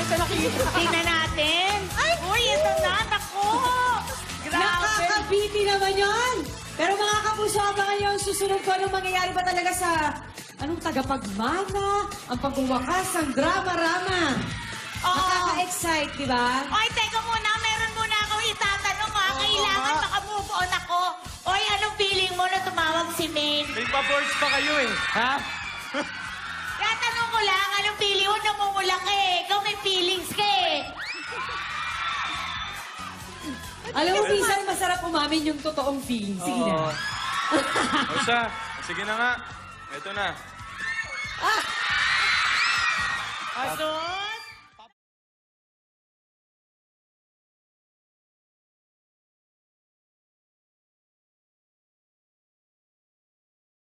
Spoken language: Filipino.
sa nakikita. Tingnan natin. Uy, ito na, naku. Grabe. Nakakabiti naman yon. Pero mga kapuso, abangan nyo ang susunod ko. Anong mangyayari ba talaga sa anong tagapagmana, ang pagbuwakas, ang drama-rama. Nakaka-excite, di ba? Oy, teka muna. Meron muna akong itatanong ha. Kailangan maka-move on ako. Oy, anong feeling mo na tumawag si Maine? May pa-boards pa kayo eh. Ha? Kaya tanong ko lang, anong feeling mo? Namumula ka eh. Ikaw may feelings ka eh. Alam mo, minsan masarap umamin yung totoong feeling. Sige na. O siya, sige na nga. Ito na. Aso?